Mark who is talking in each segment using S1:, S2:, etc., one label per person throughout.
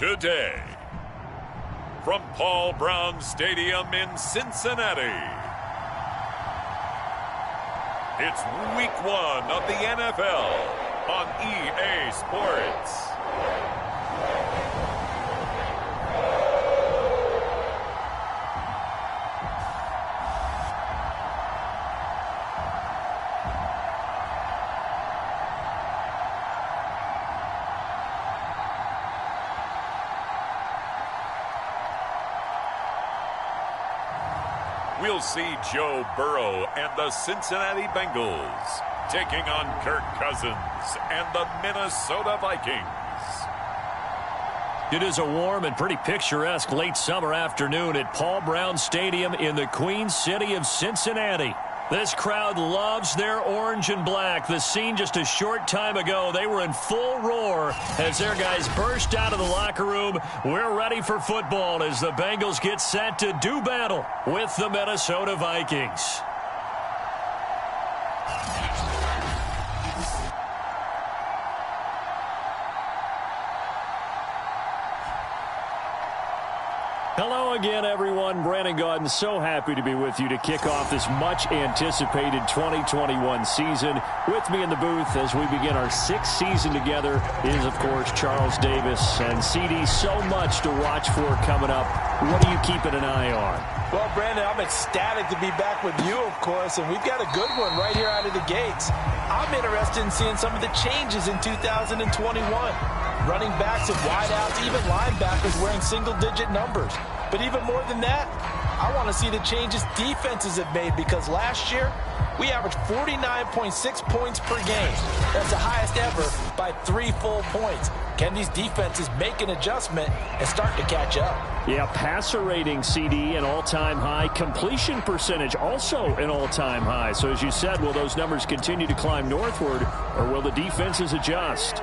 S1: today. From Paul Brown Stadium in Cincinnati, it's Week 1 of the NFL on EA Sports. We'll see Joe Burrow and the Cincinnati Bengals taking on Kirk Cousins and the Minnesota Vikings.
S2: It is a warm and pretty picturesque late summer afternoon at Paul Brown Stadium in the Queen City of Cincinnati. This crowd loves their orange and black. The scene just a short time ago, they were in full roar as their guys burst out of the locker room. We're ready for football as the Bengals get set to do battle with the Minnesota Vikings. Hello again, everyone. Brandon Gaudin, so happy to be with you to kick off this much-anticipated 2021 season. With me in the booth as we begin our sixth season together is, of course, Charles Davis. And, CD, so much to watch for coming up. What are you keeping an eye on?
S3: Well, Brandon, I'm ecstatic to be back with you, of course, and we've got a good one right here out of the gates. I'm interested in seeing some of the changes in 2021. Running backs and wideouts, even linebackers wearing single-digit numbers. But even more than that, I want to see the changes defenses have made because last year, we averaged 49.6 points per game. That's the highest ever by 3 full points. Can these defenses make an adjustment and start to catch up?
S2: Yeah, passer rating, CD, an all-time high. Completion percentage, also an all-time high. So as you said, will those numbers continue to climb northward, or will the defenses adjust?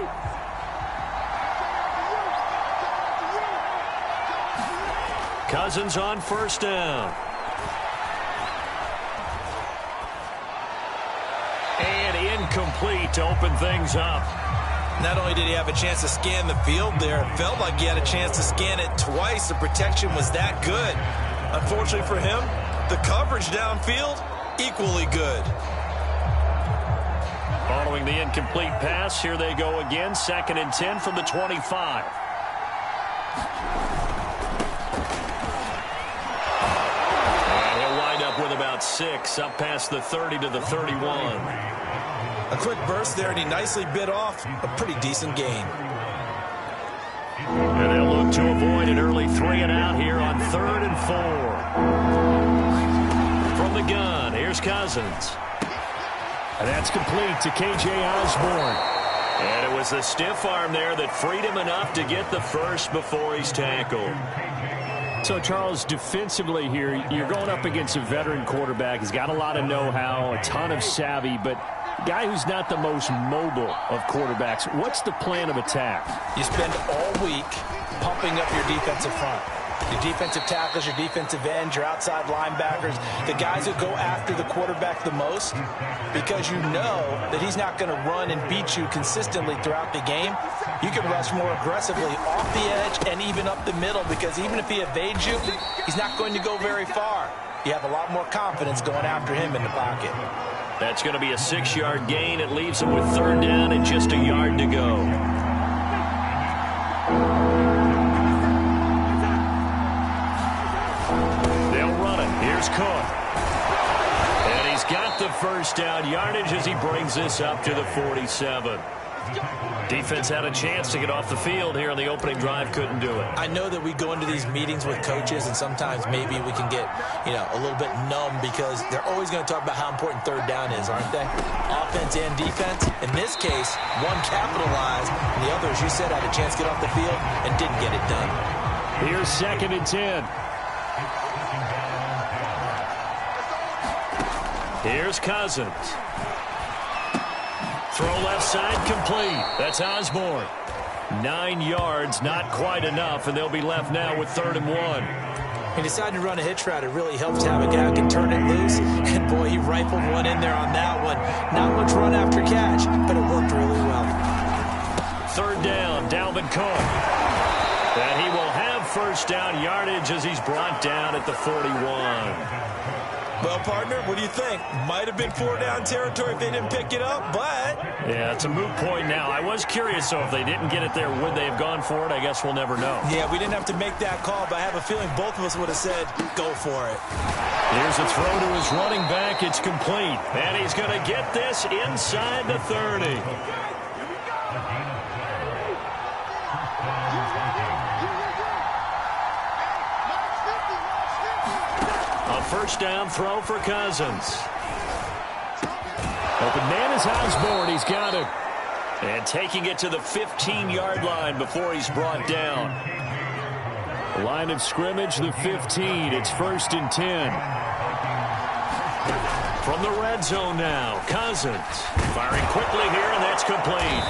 S2: Cousins on first down. And incomplete to open things up.
S3: Not only did he have a chance to scan the field there, it felt like he had a chance to scan it twice. The protection was that good. Unfortunately for him, the coverage downfield, equally good.
S2: Following the incomplete pass, here they go again. 2nd and 10 from the 25. With about 6, up past the 30 to the 31.
S3: A quick burst there, and he nicely bit off a pretty decent gain.
S2: And they'll look to avoid an early 3 and out here on 3rd and 4. From the gun, here's Cousins. And that's complete to K.J. Osborne. And it was the stiff arm there that freed him enough to get the first before he's tackled. So, Charles, defensively here, you're going up against a veteran quarterback. He's got a lot of know-how, a ton of savvy, but a guy who's not the most mobile of quarterbacks. What's the plan of attack?
S3: You spend all week pumping up your defensive front. Your defensive tackles, your defensive ends, your outside linebackers, the guys who go after the quarterback the most, because you know that he's not going to run and beat you consistently throughout the game. You can rush more aggressively off the edge and even up the middle, because even if he evades you, he's not going to go very far. You have a lot more confidence going after him in the pocket.
S2: That's going to be a 6-yard gain. It leaves him with 3rd down and just a yard to go. Here's Cook. And he's got the first down yardage as he brings this up to the 47. Defense had a chance to get off the field here on the opening drive, couldn't do it.
S3: I know that we go into these meetings with coaches, and sometimes maybe we can get, a little bit numb because they're always going to talk about how important 3rd down is, aren't they? Offense and defense. In this case, one capitalized, and the other, as you said, had a chance to get off the field and didn't get it done.
S2: Here's 2nd and 10. Here's Cousins. Throw left side complete. That's Osborne. 9 yards, not quite enough, and they'll be left now with 3rd and 1.
S3: He decided to run a hitch route. It really helps to have a guy who can turn it loose. And, boy, he rifled one in there on that one. Not much run after catch, but it worked really well.
S2: 3rd down, Dalvin Cook. And he will have first down yardage as he's brought down at the 41.
S3: Well, partner, what do you think? Might have been 4-down territory if they didn't pick it up, but...
S2: Yeah, it's a moot point now. I was curious, so if they didn't get it there, would they have gone for it? I guess we'll never know.
S3: Yeah, we didn't have to make that call, but I have a feeling both of us would have said, go for it.
S2: Here's a throw to his running back. It's complete. And he's going to get this inside the 30. A first down throw for Cousins. Open man is Osborne. He's got it. And taking it to the 15-yard line before he's brought down. Line of scrimmage, the 15. It's 1st and 10. From the red zone now, Cousins. Firing quickly here, and that's complete.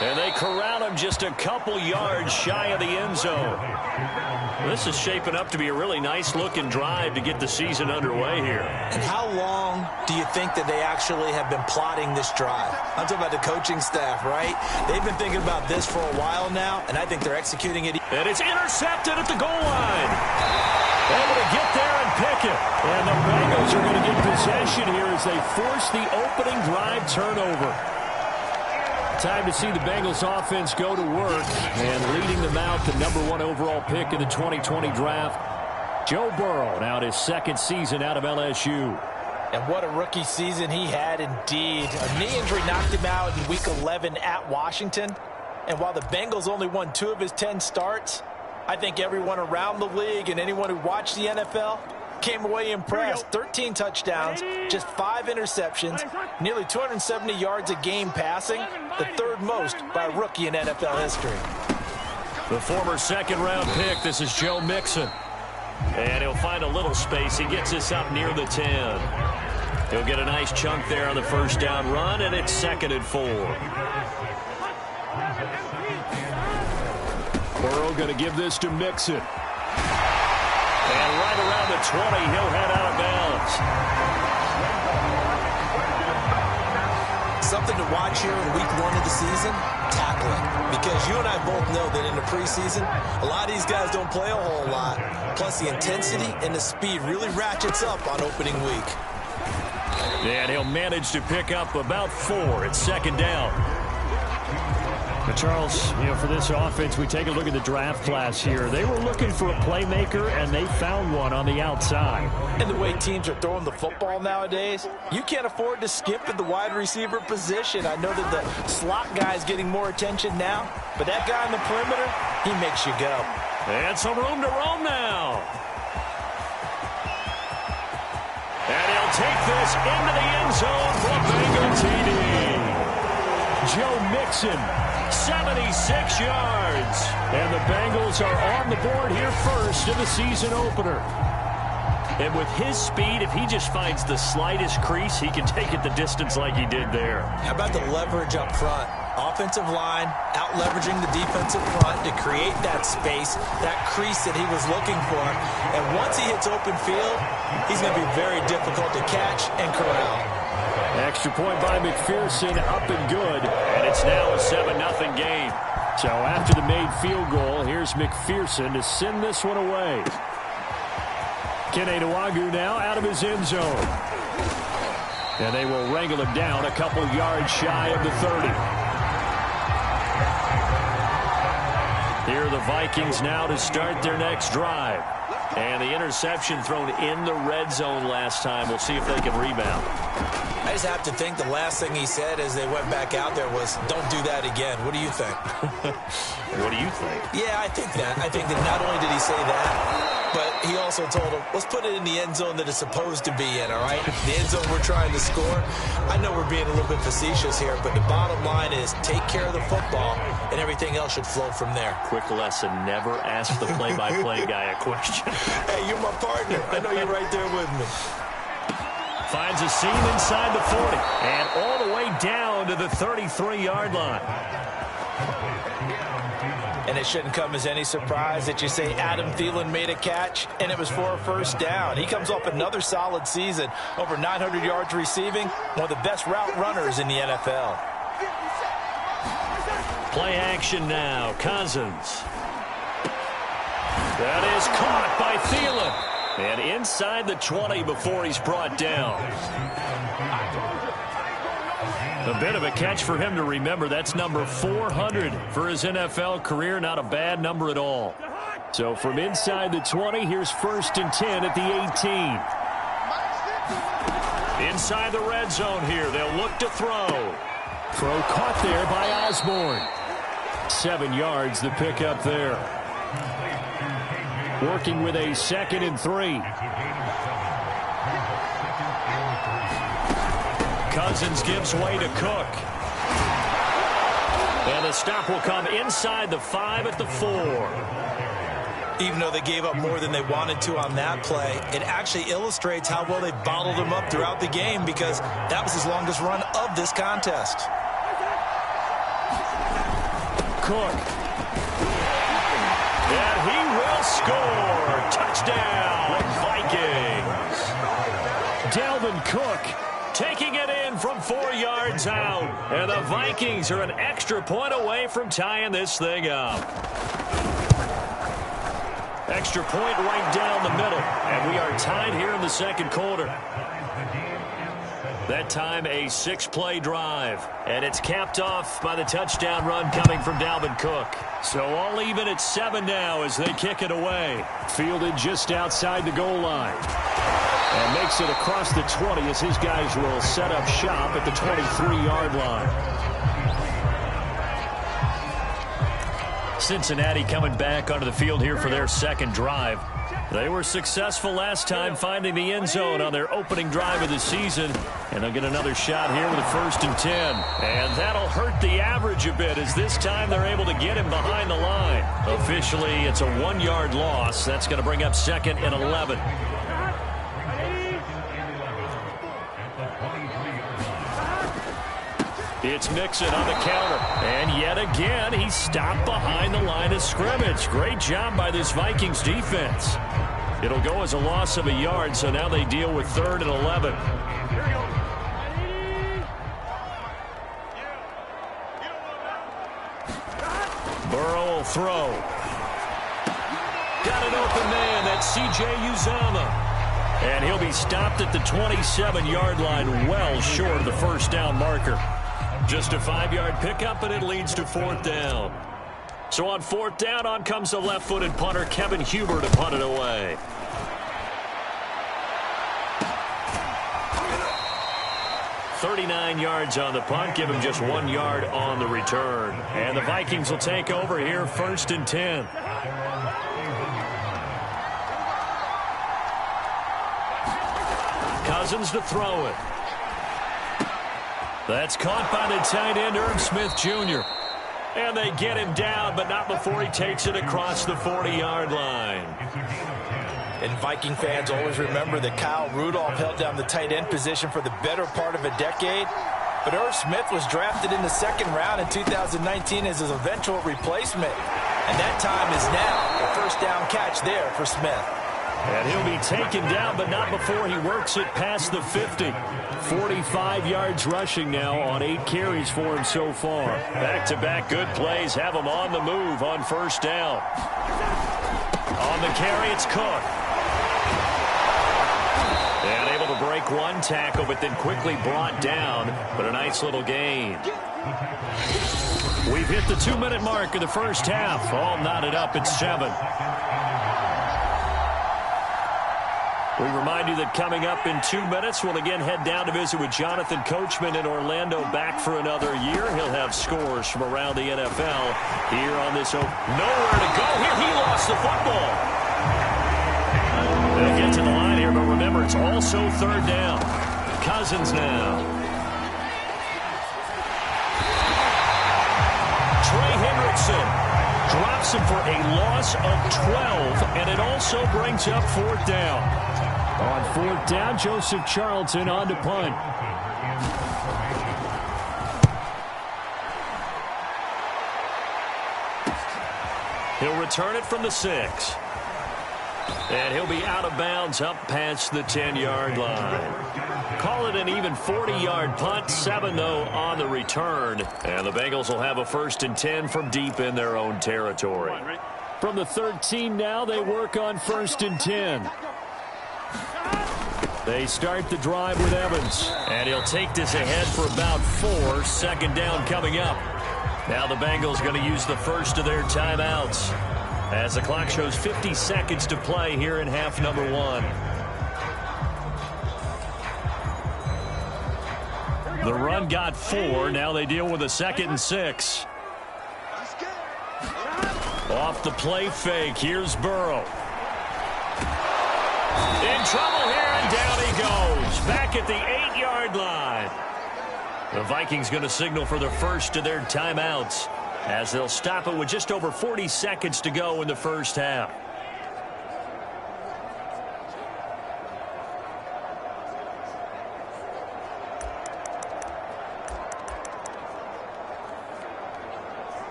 S2: And they corral him just a couple yards shy of the end zone. This is shaping up to be a really nice-looking drive to get the season underway here.
S3: And how long do you think that they actually have been plotting this drive? I'm talking about the coaching staff, right? They've been thinking about this for a while now, and I think they're executing it.
S2: And it's intercepted at the goal line. Able to get there and pick it. And the Bengals are going to get possession here as they force the opening drive turnover. Time to see the Bengals offense go to work, and leading them out, the #1 overall pick in the 2020 draft, Joe Burrow, now his second season out of LSU.
S3: And what a rookie season he had indeed. A knee injury knocked him out in Week 11 at Washington. And while the Bengals only won 2 of his 10 starts, I think everyone around the league and anyone who watched the NFL came away impressed. 13 touchdowns, just 5 interceptions, nearly 270 yards a game passing, the 3rd most by a rookie in NFL history.
S2: The former second-round pick, this is Joe Mixon. And he'll find a little space. He gets this up near the 10. He'll get a nice chunk there on the first down run, and it's 2nd and 4. Burrow going to give this to Mixon. And right around the 20, he'll head out of bounds.
S3: Something to watch here in Week 1 of the season, tackling. Because you and I both know that in the preseason, a lot of these guys don't play a whole lot. Plus, the intensity and the speed really ratchets up on opening week.
S2: And he'll manage to pick up about 4. It's 2nd down. But Charles, for this offense, we take a look at the draft class here. They were looking for a playmaker, and they found one on the outside.
S3: And the way teams are throwing the football nowadays, you can't afford to skip at the wide receiver position. I know that the slot guy is getting more attention now, but that guy on the perimeter, he makes you go.
S2: And some room to roam now. And he'll take this into the end zone for a Bengal TD. Joe Mixon, 76 yards. And the Bengals are on the board here first in the season opener. And with his speed, if he just finds the slightest crease, he can take it the distance like he did there.
S3: How about the leverage up front? Offensive line out-leveraging the defensive front to create that space, that crease that he was looking for. And once he hits open field, he's going to be very difficult to catch and corral.
S2: Extra point by McPherson, up and good. And it's now a 7-0 game. So after the made field goal, here's McPherson to send this one away. Kene Nwangwu now out of his end zone. And they will wrangle him down a couple yards shy of the 30. Here are the Vikings now to start their next drive. And the interception thrown in the red zone last time. We'll see if they can rebound.
S3: I just have to think the last thing he said as they went back out there was, don't do that again. What do you think?
S2: What do you think?
S3: Yeah, I think that. I think that not only did he say that, but he also told him, let's put it in the end zone that it's supposed to be in, all right? The end zone we're trying to score. I know we're being a little bit facetious here, but the bottom line is take care of the football, and everything else should flow from there.
S2: Quick lesson, never ask the play-by-play guy a question.
S3: Hey, you're my partner. I know you're right there with me.
S2: Finds a seam inside the 40, and all the way down to the 33-yard line.
S3: And it shouldn't come as any surprise that you say Adam Thielen made a catch, and it was for a first down. He comes off another solid season, over 900 yards receiving, one of the best route runners in the NFL.
S2: Play action now, Cousins. That is caught by Thielen. And inside the 20 before he's brought down. A bit of a catch for him to remember. That's number 400 for his NFL career. Not a bad number at all. So from inside the 20, here's 1st and 10 at the 18. Inside the red zone here. They'll look to throw. Throw caught there by Osborne. 7 yards the pickup there. Working with a 2nd and 3. Cousins gives way to Cook. And the stop will come inside the 5 at the 4.
S3: Even though they gave up more than they wanted to on that play, it actually illustrates how well they bottled him up throughout the game, because that was his longest run of this contest.
S2: Cook. And he will score. Touchdown, Vikings. Dalvin Cook taking it in from 4 yards out. And the Vikings are an extra point away from tying this thing up. Extra point right down the middle. And we are tied here in the second quarter. That time a 6-play drive. And it's capped off by the touchdown run coming from Dalvin Cook. So all even at 7 now as they kick it away. Fielded just outside the goal line. And makes it across the 20 as his guys will set up shop at the 23-yard line. Cincinnati coming back onto the field here for their second drive. They were successful last time finding the end zone on their opening drive of the season. And they'll get another shot here with a 1st and 10. And that'll hurt the average a bit as this time they're able to get him behind the line. Officially, it's a 1-yard loss. That's going to bring up 2nd and 11. It's Mixon on the counter. And yet again, he's stopped behind the line of scrimmage. Great job by this Vikings defense. It'll go as a loss of a yard, so now they deal with 3rd and 11. Burrow will throw. Got an open man. That's C.J. Uzomah. And he'll be stopped at the 27-yard line, well short of the first down marker. Just a 5-yard pickup, and it leads to 4th down. So on 4th down, on comes the left-footed punter, Kevin Huber, to punt it away. $39 yards on the punt, give him just 1 yard on the return. And the Vikings will take over here, 1st and 10. Cousins to throw it. That's caught by the tight end, Irv Smith Jr. And they get him down, but not before he takes it across the 40-yard line.
S3: And Viking fans always remember that Kyle Rudolph held down the tight end position for the better part of a decade. But Irv Smith was drafted in the 2nd round in 2019 as his eventual replacement. And that time is now. A 1st down catch there for Smith.
S2: And he'll be taken down, but not before he works it past the 50. 45 yards rushing now on 8 carries for him so far. Back-to-back good plays have him on the move on 1st down. On the carry, it's Cook. And able to break one tackle, but then quickly brought down. But a nice little gain. We've hit the 2-minute mark of the first half. All knotted up at 7. We remind you that coming up in 2 minutes, we'll again head down to visit with Jonathan Coachman in Orlando, back for another year. He'll have scores from around the NFL here on this open. Nowhere to go here. He lost the football. They'll get to the line here, but remember, it's also 3rd down. Cousins now. Trey Hendrickson drops him for a loss of 12, and it also brings up 4th down. On 4th down, Joseph Charlton on to punt. He'll return it from the 6. And he'll be out of bounds up past the 10-yard line. Call it an even 40-yard punt. 7, though, on the return. And the Bengals will have a 1st and 10 from deep in their own territory. From the 13 now, they work on 1st and 10. They start the drive with Evans. And he'll take this ahead for about 4. Second down coming up. Now the Bengals going to use the first of their timeouts as the clock shows 50 seconds to play here in half number 1. The run got 4. Now they deal with a 2nd and 6. Off the play fake. Here's Burrow. In trouble here, and down he goes. Back at the 8-yard line. The Vikings going to signal for the first of their timeouts as they'll stop it with just over 40 seconds to go in the first half.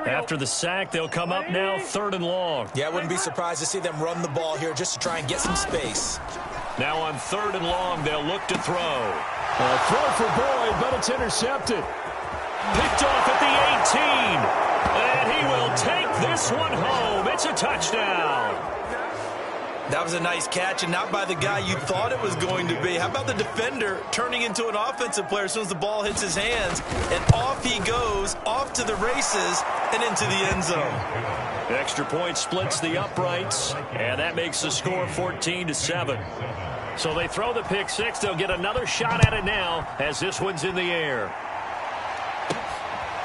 S2: After the sack, they'll come up now 3rd and long.
S3: Yeah, I wouldn't be surprised to see them run the ball here just to try and get some space.
S2: Now on 3rd and long, they'll look to throw. Throw for Boyd, but it's intercepted. Picked off at the 18. And he will take this one home. It's a touchdown.
S3: That was a nice catch, and not by the guy you thought it was going to be. How about the defender turning into an offensive player as soon as the ball hits his hands, and off he goes, off to the races, and into the end zone.
S2: Extra point splits the uprights, and that makes the score 14-7. So they throw the pick 6. They'll get another shot at it now as this one's in the air.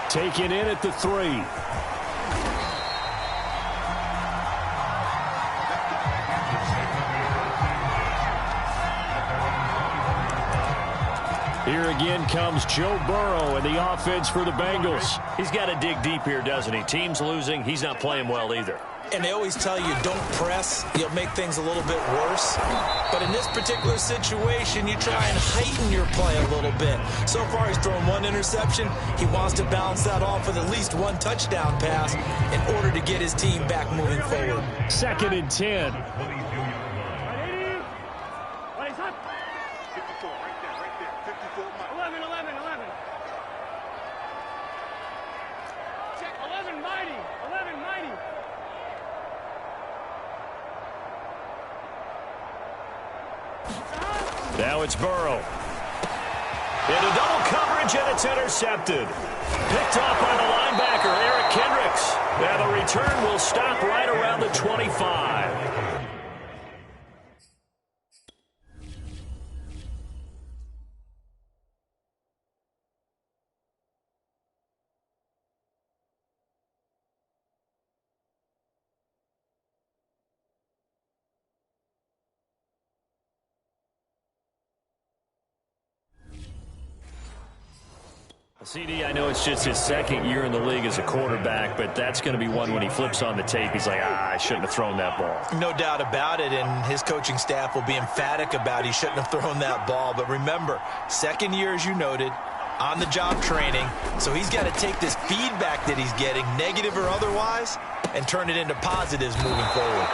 S2: Taken in at the 3. Here again comes Joe Burrow and the offense for the Bengals. He's got to dig deep here, doesn't he? Team's losing. He's not playing well either.
S3: And they always tell you, don't press. You'll make things a little bit worse. But in this particular situation, you try and heighten your play a little bit. So far, he's thrown 1 interception. He wants to balance that off with at least 1 touchdown pass in order to get his team back moving forward.
S2: 2nd and 10. Now it's Burrow. Into double coverage, and it's intercepted. Picked off by the linebacker, Eric Kendricks. Now the return will stop right around the 25. CD, I know it's just his 2nd year in the league as a quarterback, but that's going to be one when he flips on the tape. He's like, I shouldn't have thrown that ball.
S3: No doubt about it, and his coaching staff will be emphatic about he shouldn't have thrown that ball. But remember, 2nd year, as you noted, on-the-job training, so he's got to take this feedback that he's getting, negative or otherwise, and turn it into positives moving forward.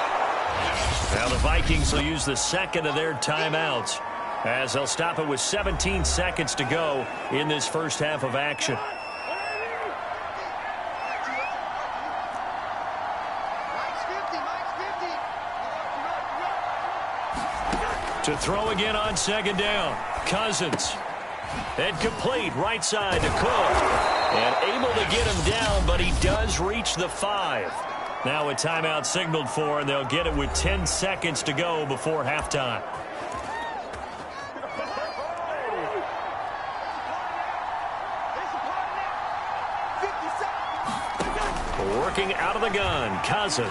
S2: Now the Vikings will use the 2nd of their timeouts, as they'll stop it with 17 seconds to go in this first half of action. To throw again on 2nd down. Cousins. And complete right side to Cook. And able to get him down, but he does reach the 5. Now a timeout signaled for, and they'll get it with 10 seconds to go before halftime. Working out of the gun, Cousins.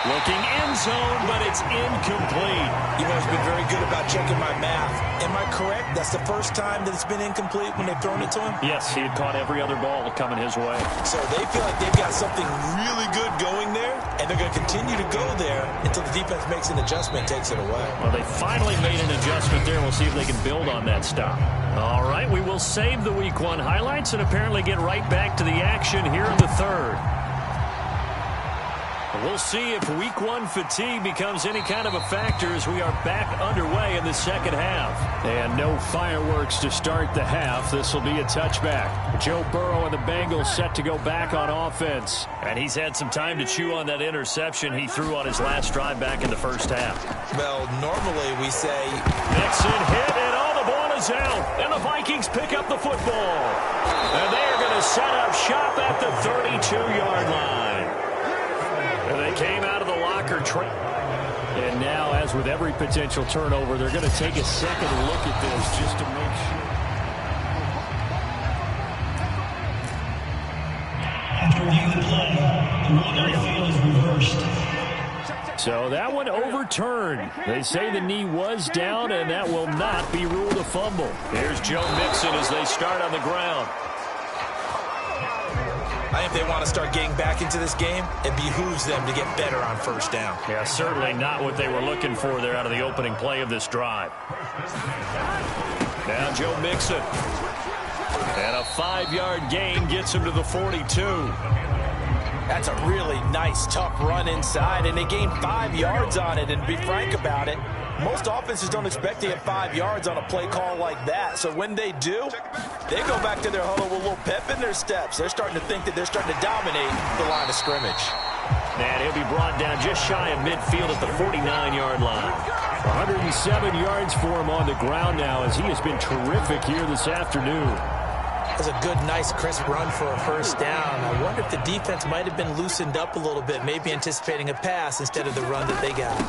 S2: Looking end zone, but it's incomplete.
S3: You know, it's been very good about checking my math. Am I correct? That's the first time that it's been incomplete when they've thrown it to him?
S2: Yes, he had caught every other ball coming his way.
S3: So they feel like they've got something really good going there, and they're going to continue to go there until the defense makes an adjustment and takes it away.
S2: Well, they finally made an adjustment there. We'll see if they can build on that stop. All right, we will save the Week 1 highlights and apparently get right back to the action here in the 3rd. We'll see if week one fatigue becomes any kind of a factor as we are back underway in the second half.
S4: And no fireworks to start the half. This will be a touchback. Joe Burrow and the Bengals set to go back on offense.
S2: And he's had some time to chew on that interception he threw on his last drive back in the first half.
S3: Well, normally we say
S2: Nixon hit, and all the ball is out. And the Vikings pick up the football. And they are going to set up shop at the 32-yard line. And they came out of the locker.
S4: And now, as with every potential turnover, they're going to take a second look at this just to make sure.
S5: After review the play, the rule on the field is reversed.
S4: So that one overturned. They say the knee was down, and that will not be ruled a fumble.
S2: Here's Joe Mixon as they start on the ground.
S3: I think they want to start getting back into this game. It behooves them to get better on first down.
S2: Yeah, certainly not what they were looking for there out of the opening play of this drive. Now Joe Mixon. And a 5-yard gain gets him to the 42.
S3: That's a really nice, tough run inside, and they gained 5 yards on it. And to be frank about it, most offenses don't expect to get 5 yards on a play call like that. So when they do, they go back to their huddle with a little pep in their steps. They're starting to think that they're starting to dominate the line of scrimmage.
S2: And he'll be brought down just shy of midfield at the 49-yard line.
S4: 107 yards for him on the ground now as he has been terrific here this afternoon.
S3: That's a good, nice, crisp run for a first down. I wonder if the defense might have been loosened up a little bit, maybe anticipating a pass instead of the run that they got.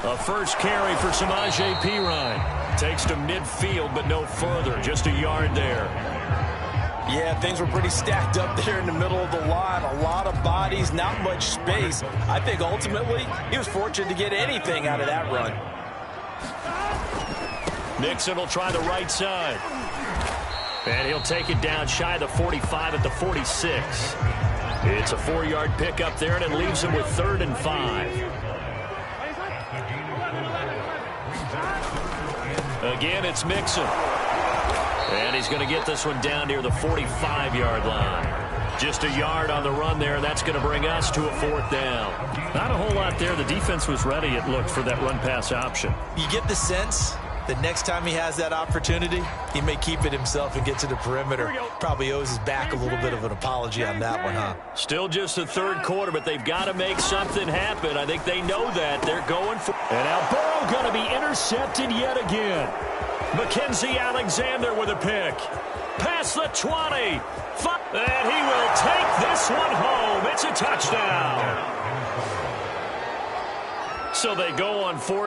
S2: A first carry for Samaje Perine. Takes to midfield, but no further. Just a yard there.
S3: Yeah, things were pretty stacked up there in the middle of the line. A lot of bodies, not much space. I think ultimately he was fortunate to get anything out of that run.
S2: Nixon will try the right side. And he'll take it down shy of the 45 at the 46. It's a 4-yard pickup there, and it leaves him with 3rd and 5. Again, it's Mixon. And he's going to get this one down near the 45-yard line. Just a yard on the run there, and that's going to bring us to a 4th down.
S4: Not a whole lot there. The defense was ready, it looked, for that run-pass option.
S3: You get the sense that next time he has that opportunity, he may keep it himself and get to the perimeter. Probably owes his back a little bit of an apology on that one, huh?
S2: Still just the 3rd quarter, but they've got to make something happen. I think they know that. They're going for...
S4: And now Burrow going to be intercepted yet again.
S2: Mackenzie Alexander with a pick. Past the 20. And he will take this one home. It's a touchdown. So they go on 4.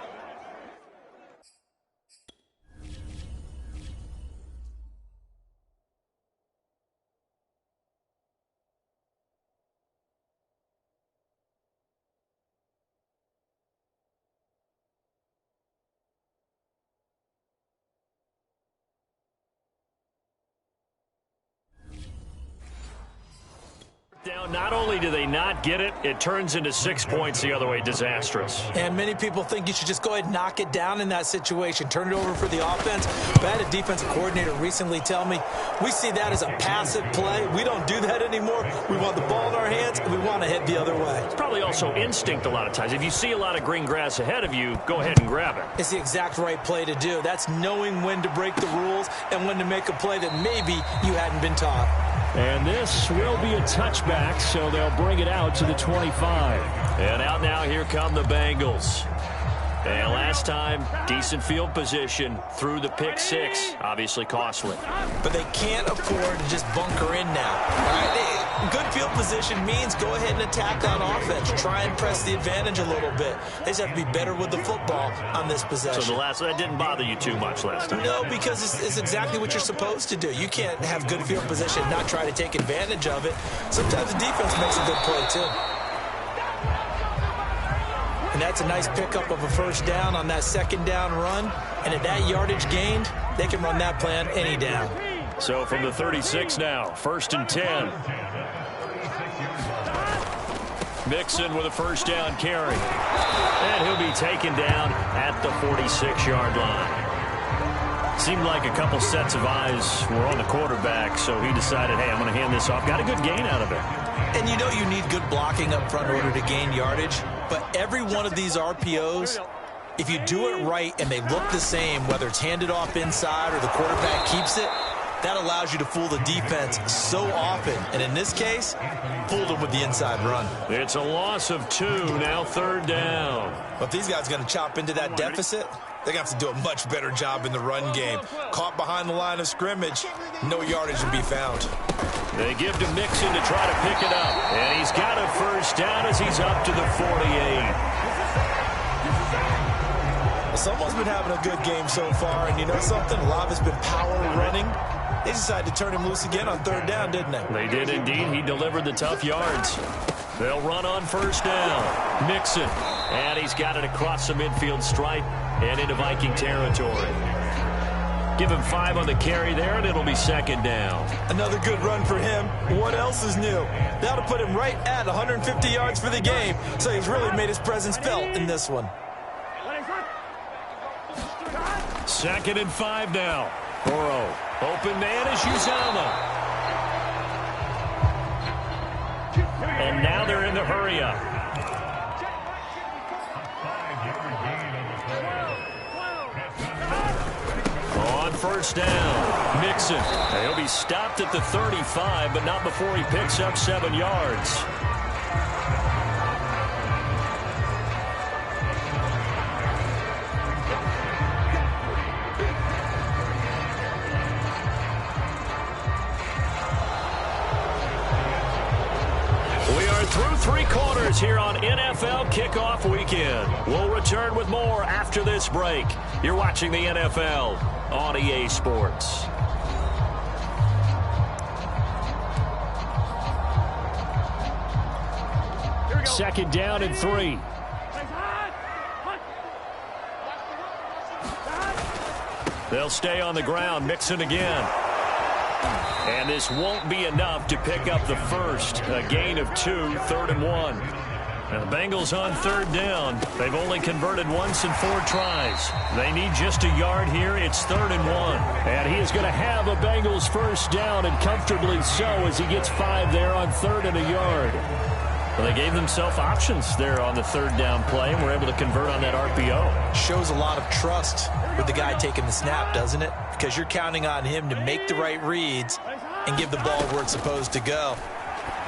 S2: Down, not only do they not get it, it turns into 6 points the other way. Disastrous.
S3: And many people think you should just go ahead and knock it down in that situation. Turn it over for the offense. But I had a defensive coordinator recently tell me, we see that as a passive play. We don't do that anymore. We want the ball in our hands, and we want to head the other way.
S2: It's probably also instinct a lot of times. If you see a lot of green grass ahead of you, go ahead and grab it.
S3: It's the exact right play to do. That's knowing when to break the rules and when to make a play that maybe you hadn't been taught.
S4: And this will be a touchback, so they'll bring it out to the 25.
S2: And out now, here come the Bengals. And last time, decent field position through the pick 6. Obviously costly.
S3: But they can't afford to just bunker in now. All right? Good field position means go ahead and attack on offense. Try and press the advantage a little bit. They just have to be better with the football on this possession.
S2: So that didn't bother you too much last time?
S3: No, because it's exactly what you're supposed to do. You can't have good field position and not try to take advantage of it. Sometimes the defense makes a good play, too. And that's a nice pickup of a first down on that 2nd down run. And at that yardage gained, they can run that play on any down.
S2: So from the 36 now, 1st and 10. Mixon with a first down carry. And he'll be taken down at the 46-yard line. Seemed like a couple sets of eyes were on the quarterback, so he decided, hey, I'm going to hand this off. Got a good gain out of it.
S3: And you know you need good blocking up front in order to gain yardage, but every one of these RPOs, if you do it right and they look the same, whether it's handed off inside or the quarterback keeps it, that allows you to fool the defense so often. And in this case, fooled them with the inside run.
S2: It's a loss of 2, now 3rd down.
S3: But if these guys are going to chop into that deficit, they're going to have to do a much better job in the run game. Caught behind the line of scrimmage, no yardage to be found.
S2: They give to Mixon to try to pick it up. And he's got a 1st down as he's up to the 48.
S3: Someone's been having a good game so far, and you know something? A lot of it's been power running. They decided to turn him loose again on 3rd down, didn't they?
S2: They did indeed. He delivered the tough yards. They'll run on 1st down. Mixon. And he's got it across the midfield stripe and into Viking territory. Give him 5 on the carry there, and it'll be 2nd down.
S3: Another good run for him. What else is new? That'll put him right at 150 yards for the game, so he's really made his presence felt in this one.
S2: 2nd and 5 now. Burrow. Open man is Uzama. And now they're in the hurry-up. On 1st down, Mixon. He'll be stopped at the 35, but not before he picks up 7 yards. Through 3 quarters here on NFL Kickoff Weekend. We'll return with more after this break. You're watching the NFL on EA Sports.
S4: Second down and 3.
S2: They'll stay on the ground. Mixon again. And this won't be enough to pick up the 1st. A gain of 2, 3rd and 1. And the Bengals on 3rd down. They've only converted once in 4 tries. They need just a yard here. It's 3rd and 1.
S4: And he is going to have a Bengals 1st down, and comfortably so, as he gets 5 there on 3rd and a yard.
S2: Well, they gave themselves options there on the 3rd down play, and were able to convert on that RPO.
S3: Shows a lot of trust with the guy taking the snap, doesn't it? Because you're counting on him to make the right reads and give the ball where it's supposed to go.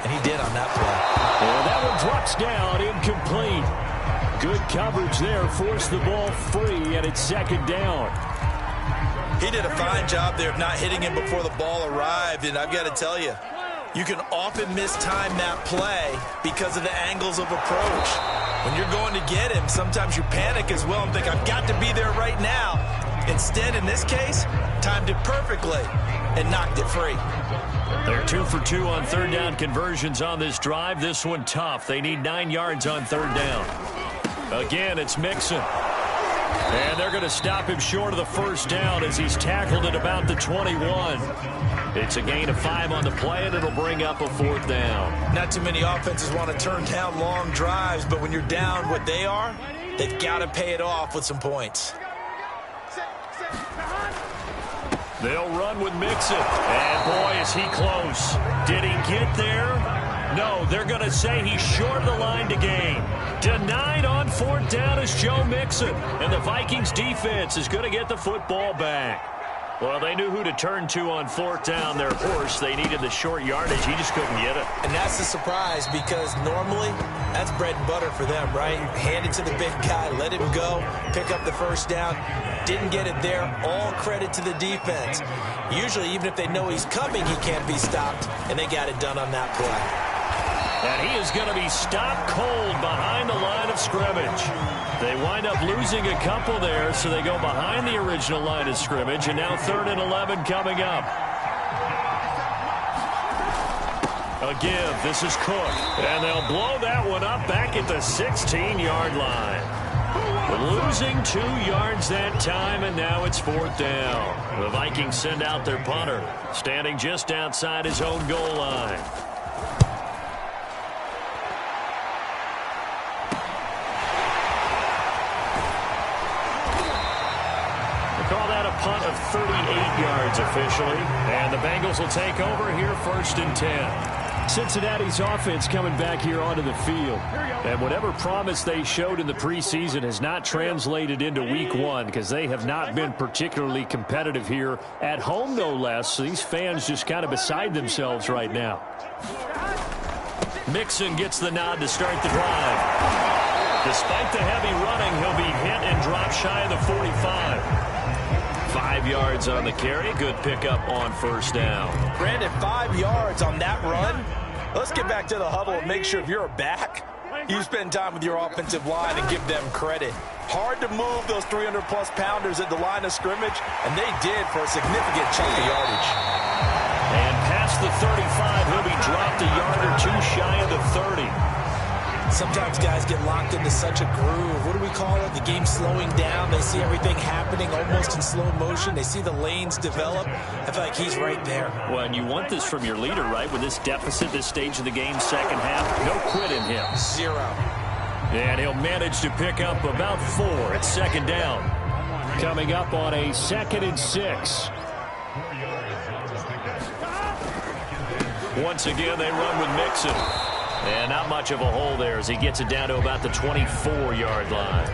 S3: And he did on that play.
S4: And that one drops down, incomplete. Good coverage there, forced the ball free, and it's 2nd down.
S3: He did a fine job there of not hitting him before the ball arrived, and I've got to tell you, you can often mistime that play because of the angles of approach. When you're going to get him, sometimes you panic as well and think, I've got to be there right now. Instead, in this case, timed it perfectly and knocked it free.
S2: They're 2 for 2 on 3rd down conversions on this drive. This one tough. They need 9 yards on 3rd down. Again, it's Mixon. And they're going to stop him short of the 1st down as he's tackled at about the 21. It's a gain of 5 on the play, and it'll bring up a 4th down.
S3: Not too many offenses want to turn down long drives, but when you're down what they are, they've got to pay it off with some points.
S2: They'll run with Mixon. And boy, is he close. Did he get there? No, they're going to say he's short of the line to gain. Denied on 4th down is Joe Mixon. And the Vikings defense is going to get the football back. Well, they knew who to turn to on 4th down, their horse. They needed the short yardage. He just couldn't get it.
S3: And that's the surprise, because normally that's bread and butter for them, right? Hand it to the big guy, let him go, pick up the 1st down. Didn't get it there. All credit to the defense. Usually, even if they know he's coming, he can't be stopped, and they got it done on that play.
S2: And he is going to be stopped cold behind the line of scrimmage. They wind up losing a couple there, so they go behind the original line of scrimmage, and now 3rd and 11 coming up. A give. This is Cook. And they'll blow that one up back at the 16-yard line. Losing 2 yards that time, and now it's 4th down. The Vikings send out their punter, standing just outside his own goal line. Call that a punt of 38 yards officially. And the Bengals will take over here 1st and 10.
S4: Cincinnati's offense coming back here onto the field. And whatever promise they showed in the preseason has not translated into week one because they have not been particularly competitive here at home, no less. These fans just kind of beside themselves right now.
S2: Mixon gets the nod to start the drive. Despite the heavy running, he'll be hit and drop shy of the 45. 5 yards on the carry. Good pickup on first down.
S3: Brandon, 5 yards on that run. Let's get back to the huddle and make sure if you're a back, you spend time with your offensive line and give them credit. Hard to move those 300-plus pounders at the line of scrimmage, and they did for a significant chunk of yardage.
S2: And past the 35, he'll be dropped a yard or two shy of the 30.
S3: Sometimes guys get locked into such a groove. What do we call it? The game's slowing down. They see everything happening almost in slow motion. They see the lanes develop. I feel like he's right there.
S2: Well, and you want this from your leader, right? With this deficit, this stage of the game, second half, no quit in him.
S3: 0.
S4: And he'll manage to pick up about 4 at second down. Coming up on a 2nd and 6.
S2: Once again, they run with Mixon. And not much of a hole there as he gets it down to about the 24-yard line.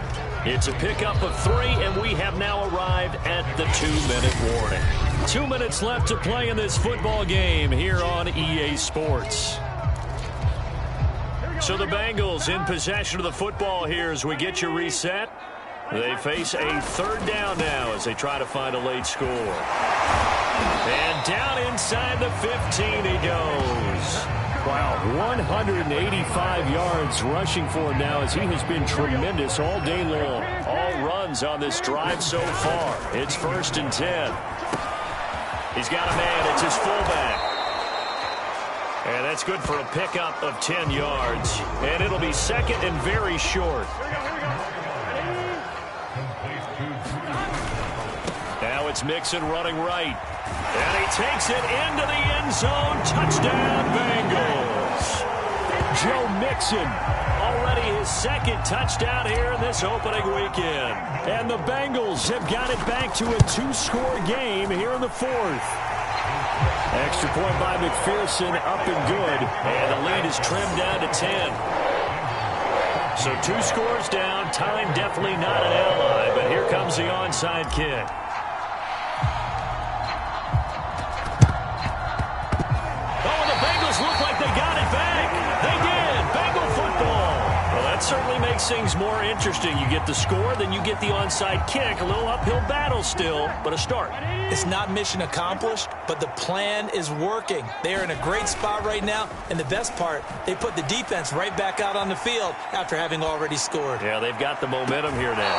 S2: It's a pickup of 3, and we have now arrived at the 2-minute warning. 2 minutes left to play in this football game here on EA Sports. So the Bengals in possession of the football here as we get you reset. They face a third down now as they try to find a late score. And down inside the 15 he goes.
S4: Wow, 185 yards rushing for him now as he has been tremendous all day long.
S2: All runs on this drive so far. It's 1st and 10. He's got a man. It's his fullback. And that's good for a pickup of 10 yards. And it'll be second and very short. Now it's Mixon running right. And he takes it into the end zone. Touchdown, Bengals.
S4: Joe Mixon.
S2: Already his second touchdown here in this opening weekend.
S4: And the Bengals have got it back to a 2-score game here in the 4th. Extra point by McPherson, up and good.
S2: And the lead is trimmed down to 10. So 2 scores down. Time definitely not an ally, but here comes the onside kick. Look like they got it back. They did. Bengal football. Well, that certainly makes things more interesting. You get the score, then you get the onside kick. A little uphill battle still, but a start.
S3: It's not mission accomplished, but the plan is working. They are in a great spot right now, and the best part, they put the defense right back out on the field after having already scored.
S2: Yeah, they've got the momentum here now.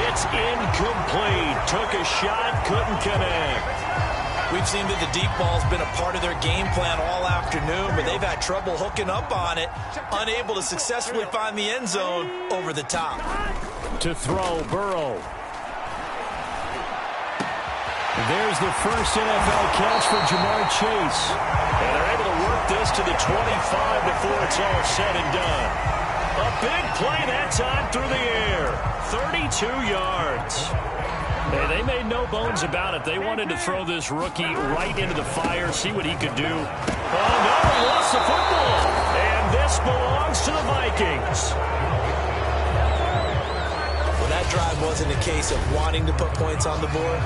S2: It's incomplete. Took a shot, couldn't connect.
S3: We've seen that the deep ball's been a part of their game plan all afternoon, but they've had trouble hooking up on it, unable to successfully find the end zone over the top.
S4: To throw, Burrow. There's the first NFL catch for Jamar Chase.
S2: And they're able to work this to the 25 before it's all said and done. A big play that time through the air. 32 yards.
S4: Hey, they made no bones about it. They wanted to throw this rookie right into the fire, see what he could do.
S2: Oh, no, he lost the football. And this belongs to the Vikings.
S3: Well, that drive wasn't a case of wanting to put points on the board.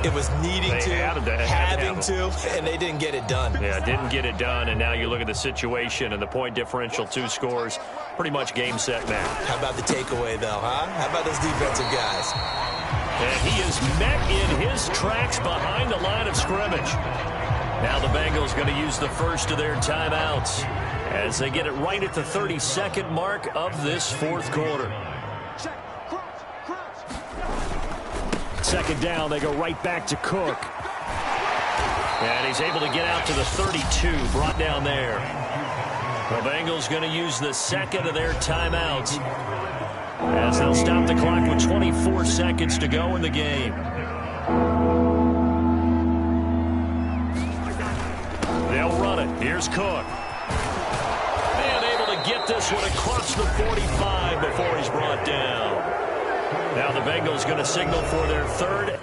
S3: It was needing having to, and they didn't get it done.
S2: Yeah, didn't get it done, and now you look at the situation and the point differential, 2 scores, pretty much game, set, match.
S3: How about the takeaway, though, huh? How about those defensive guys?
S2: And he is met in his tracks behind the line of scrimmage. Now the Bengals going to use the first of their timeouts as they get it right at the 32nd mark of this 4th quarter.
S4: Second down, they go right back to Cook.
S2: And he's able to get out to the 32, brought down there. The Bengals going to use the second of their timeouts as they'll stop the clock with 24 seconds to go in the game. They'll run it. Here's Cook. And able to get this one across the 45 before he's brought down. Now the Bengals going to signal for their third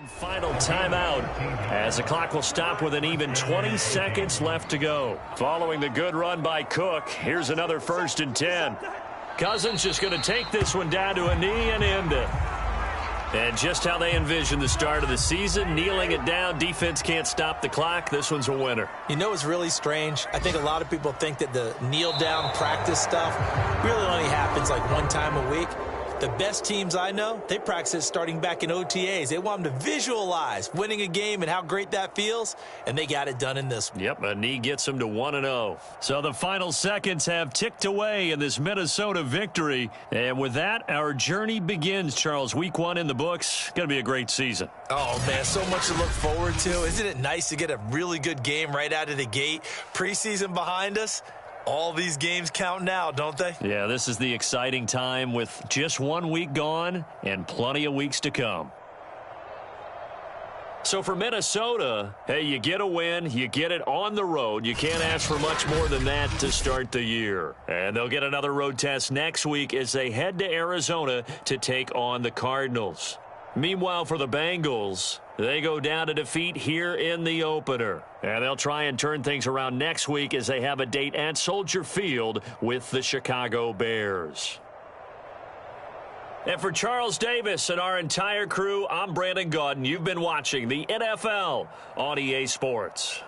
S4: And final timeout as the clock will stop with an even 20 seconds left to go. Following the good run by Cook, here's another 1st and 10. Cousins just going to take this one down to a knee and end it. And just how they envision the start of the season, kneeling it down, defense can't stop the clock. This one's a winner.
S3: You know, it's really strange. I think a lot of people think that the kneel-down practice stuff really only happens like one time a week. The best teams I know, they practice it starting back in OTAs. They want them to visualize winning a game and how great that feels, and they got it done in this one.
S4: Yep, a knee gets them to 1-0. So the final seconds have ticked away in this Minnesota victory. And with that, our journey begins, Charles. Week 1 in the books. Going to be a great season.
S3: Oh, man, so much to look forward to. Isn't it nice to get a really good game right out of the gate? Preseason behind us. All these games count now, don't they?
S4: Yeah, this is the exciting time with just 1 week gone and plenty of weeks to come. So for Minnesota, hey, you get a win, you get it on the road. You can't ask for much more than that to start the year. And they'll get another road test next week as they head to Arizona to take on the Cardinals. Meanwhile, for the Bengals, they go down to defeat here in the opener. And they'll try and turn things around next week as they have a date at Soldier Field with the Chicago Bears. And for Charles Davis and our entire crew, I'm Brandon Gaudin. You've been watching the NFL on EA Sports.